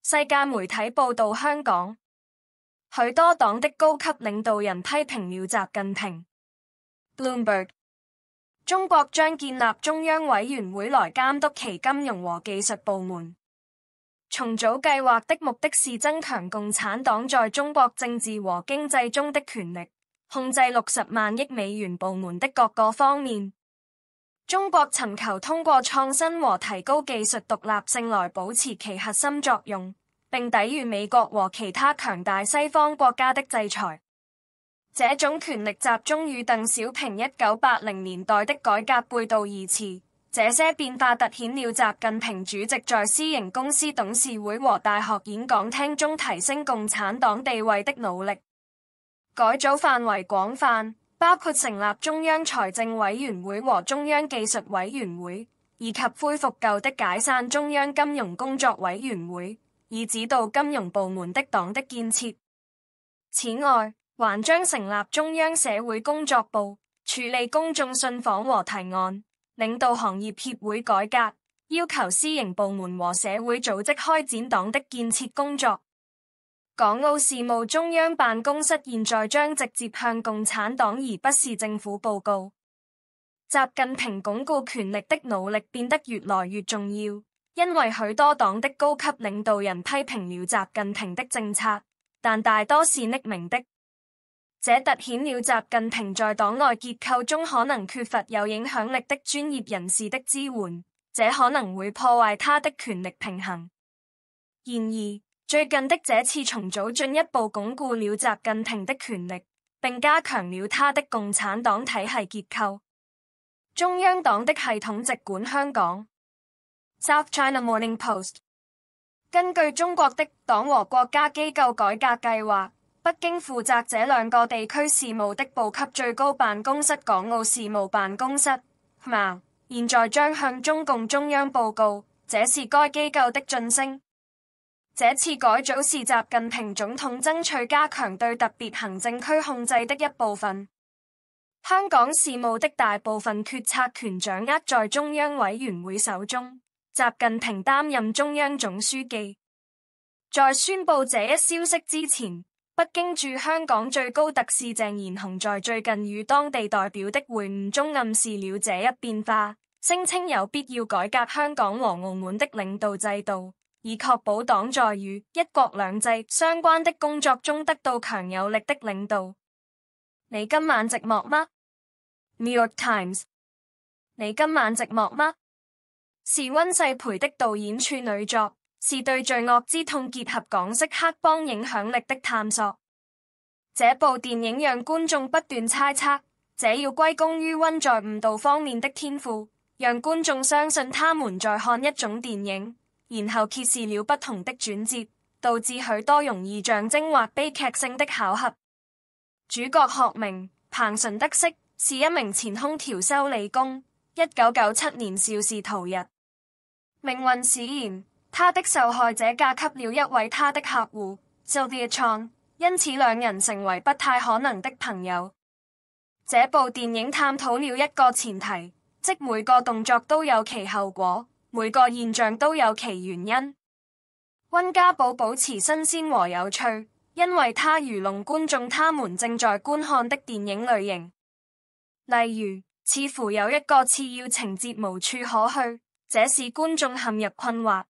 世界媒體報道香港，許多黨的高級領導人批評了習近平。Bloomberg， 中國將建立中央委員會來監督其金融和技術部門。重組計劃的目的是增強共產黨在中國政治和經濟中的權力，控制60萬億美元部門的各個方面。中國尋求通過創新和提高技術獨立性來保持其核心作用，並抵禦美國和其他強大西方國家的制裁。這種權力集中與鄧小平1980年代的改革背道而馳。這些變化凸顯了習近平主席在私營公司董事會和大學演講廳中提升共產黨地位的努力。改組範圍廣泛，包括成立中央財政委員會和中央技術委員會，以及恢復舊的解散中央金融工作委員會，以指導金融部門的黨的建設。此外，還將成立中央社會工作部，處理公眾信訪和提案，領導行業協會改革，要求私營部門和社會組織開展黨的建設工作。港澳事務中央辦公室現在將直接向共產黨而不是政府報告。習近平鞏固權力的努力變得越來越重要，因為許多黨的高級領導人批評了習近平的政策，但大多是匿名的。這凸顯了習近平在黨內結構中可能缺乏有影響力的專業人士的支援，這可能會破壞他的權力平衡。然而，最近的這次重組進一步鞏固了習近平的權力，並加強了他的共產黨體系結構。中央黨的系統直管香港。South China Morning Post。根據中國的黨和國家機構改革計劃，北京負責這兩個地區事務的部級最高辦公室港澳事務辦公室現在將向中共中央報告，這是該機構的晉升。這次改組是習近平總統爭取加強對特別行政區控制的一部分。香港事務的大部分決策權掌握在中央委員會手中，習近平擔任中央總書記。在宣布這一消息之前，北京駐香港最高特使鄭雁雄在最近與當地代表的會晤中暗示了這一變化，聲稱有必要改革香港和澳門的領導制度，以確保黨在與一國兩制相關的工作中得到強有力的領導。你今晚寂寞嗎？ New York Times。 你今晚寂寞嗎？是溫世培的導演處女作，是對罪惡之痛結合港式黑幫影響力的探索。這部電影讓觀眾不斷猜測，這要歸功於溫在誤導方面的天賦，讓觀眾相信他們在看一種電影，然後揭示了不同的轉折，導致許多容易象徵或悲劇性的巧合。主角學名彭順德飾，是一名前空調修理工，1997年肇事逃逸。命運使然，他的受害者嫁給了一位他的客戶 Sylvia Chong， 因此兩人成為不太可能的朋友。這部電影探討了一個前提，即每個動作都有其後果，每個現象都有其原因。溫家寶保持新鮮和有趣，因為他愚弄觀眾他們正在觀看的電影類型。例如，似乎有一個次要情節無處可去，這使觀眾陷入困惑。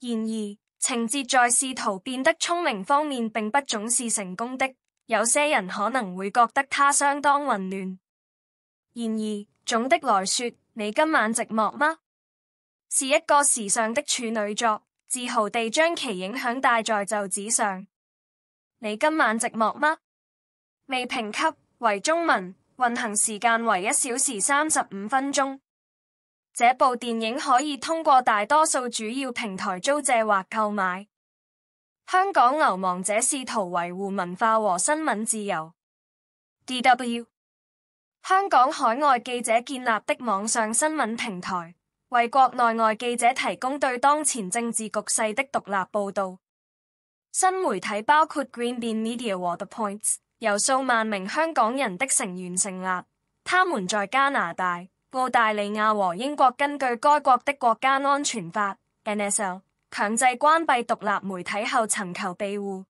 然而，情節在試圖變得聰明方面並不總是成功的，有些人可能會覺得它相當混亂。然而，總的來說，你今晚寂寞嗎？是一個時尚的處女作，自豪地將其影響帶在袖子上。你今晚寂寞嗎？未評級為中文，運行時間為1小時35分鐘。這部電影可以通過大多數主要平台租借或購買。香港流亡者試圖維護文化和新聞自由。DW。香港海外記者建立的網上新聞平台，為國內外記者提供對當前政治局勢的獨立報道。新媒體包括 Green Bean Media 和 The Points， 由數萬名香港人的成員成立，他們在加拿大、澳大利亞和英國根據該國的國家安全法 NSL 強制關閉獨立媒體後尋求庇護。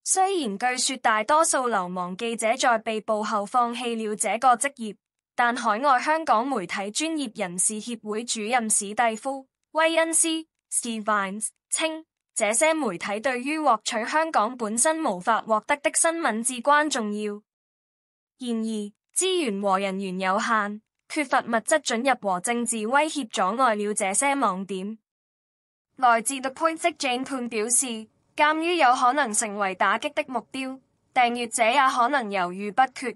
雖然據說大多數流亡記者在被捕後放棄了這個職業，但海外香港媒體專業人士協會主任史蒂夫·威恩斯 （Steve Vines） 稱，這些媒體對於獲取香港本身無法獲得的新聞至關重要。然而，資源和人員有限，缺乏物質准入和政治威脅阻礙了這些網點。來自 The Point 的 Jane Poon 表示，鑑於有可能成為打擊的目標，訂閱者也可能猶豫不決。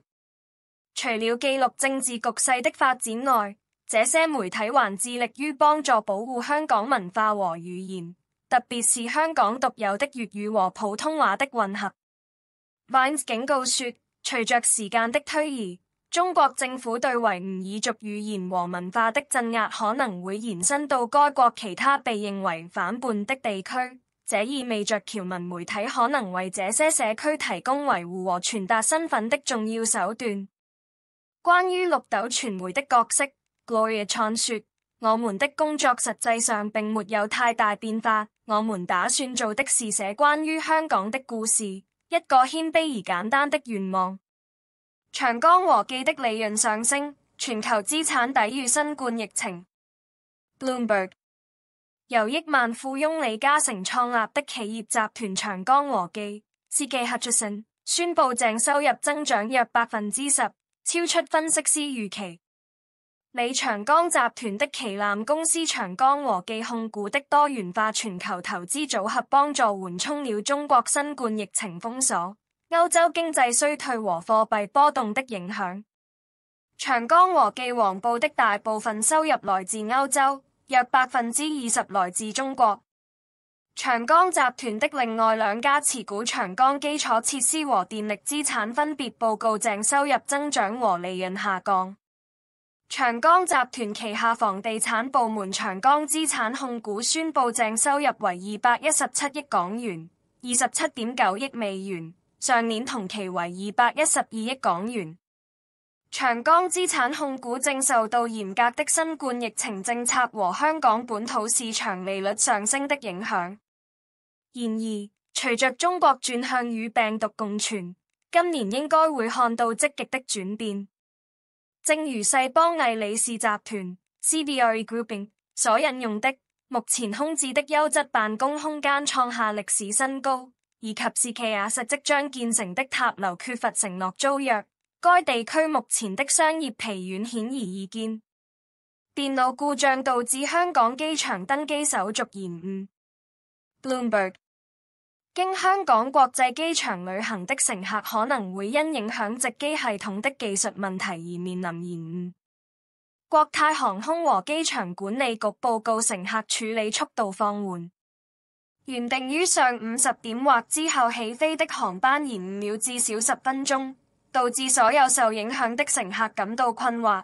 除了記錄政治局勢的發展外，這些媒體還致力於幫助保護香港文化和語言，特別是香港獨有的粵語和普通話的混合。Vines 警告說，隨着時間的推移，中國政府對維吾爾族語言和文化的鎮壓可能會延伸到該國其他被認為反叛的地區，這意味着僑民媒體可能為這些社區提供維護和傳達身份的重要手段。關於綠豆傳媒的角色， Gloria Chan 說，我們的工作實際上並沒有太大變化，我們打算做的是寫關於香港的故事，一個謙卑而簡單的願望。長江和記的利潤上升，全球資產抵禦新冠疫情。Bloomberg 由億萬富翁李嘉誠創立的企業集團長江和記 C.K. Hutchison 宣布淨收入增長約10%，超出分析師預期。李長江集團的旗艦公司長江和記控股的多元化全球投資組合幫助緩衝了中國新冠疫情封鎖、歐洲經濟衰退和貨幣波動的影響。長江和記黃報的大部分收入來自歐洲，約20%來自中國。長江集團的另外兩家持股長江基礎設施和電力資產分別報告淨收入增長和利潤下降。長江集團旗下房地產部門長江資產控股宣布淨收入為217億港元，27.9億美元，上年同期為212億港元。長江資產控股正受到嚴格的新冠疫情政策和香港本土市場利率上升的影響。然而，隨着中國轉向與病毒共存，今年應該會看到積極的轉變。正如世邦魏理仕集團 CBRE Grouping 所引用的，目前空置的優質辦公空間創下歷史新高，以及是奇亞實即將建成的塔樓缺乏承諾租約，該地區目前的商業疲軟顯而易見。電腦故障導致香港機場登機手續延誤。Bloomberg 經香港國際機場旅行的乘客可能會因影響值機系統的技術問題而面臨延誤。國泰航空和機場管理局報告乘客處理速度放緩，原定於上午10點或之後起飛的航班延誤了至少10分鐘，導致所有受影響的乘客感到困惑。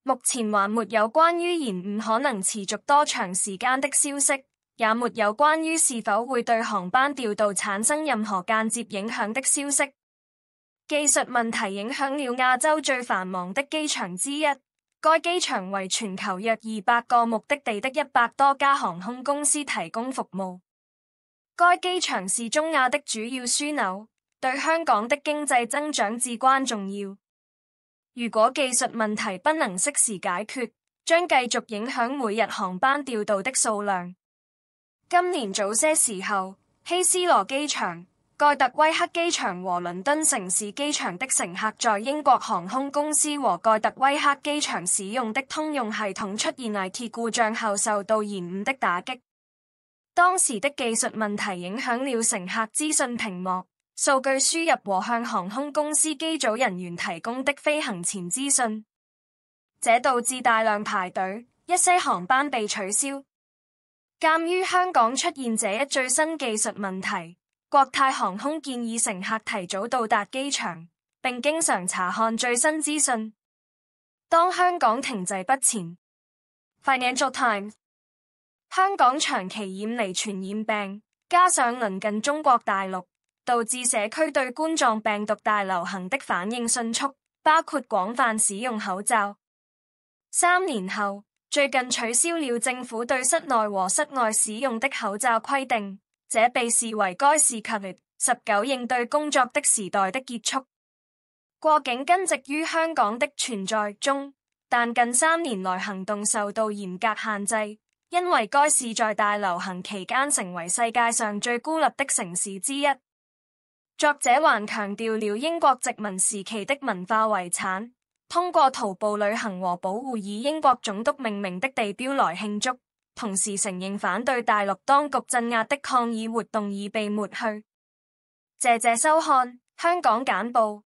目前還沒有關於延誤可能持續多長時間的消息。也沒有關於是否會對航班調度產生任何間接影響的消息。技術問題影響了亞洲最繁忙的機場之一，該機場為全球約200個目的地的100多家航空公司提供服務。該機場是中亞的主要樞紐，對香港的經濟增長至關重要。如果技術問題不能適時解決，將繼續影響每日航班調度的數量。今年早些時候，希斯羅機場、蓋特威克機場和倫敦城市機場的乘客在英國航空公司和蓋特威克機場使用的通用系統出現 IT 故障後受到延誤的打擊。當時的技術問題影響了乘客資訊屏幕、數據輸入和向航空公司機組人員提供的飛行前資訊，這導致大量排隊，一些航班被取消。鑒於香港出現這一最新技術問題，國泰航空建議乘客提早到達機場，並經常查看最新資訊。當香港停滯不前 ，Financial Times 香港長期染離傳染病，加上鄰近中國大陸，導致社區對冠狀病毒大流行的反應迅速，包括廣泛使用口罩。3年後，最近取消了政府對室內和室外使用的口罩規定，這被視為該是 COVID-19 應對工作的時代的結束。過境根植於香港的存在中，但近3年來行動受到嚴格限制，因為該是在大流行期間成為世界上最孤立的城市之一。作者還強調了英國殖民時期的文化遺產，通過徒步旅行和保護以英國總督命名的地標來慶祝，同時承認反對大陸當局鎮壓的抗議活動已被抹去。謝謝收看，香港簡報。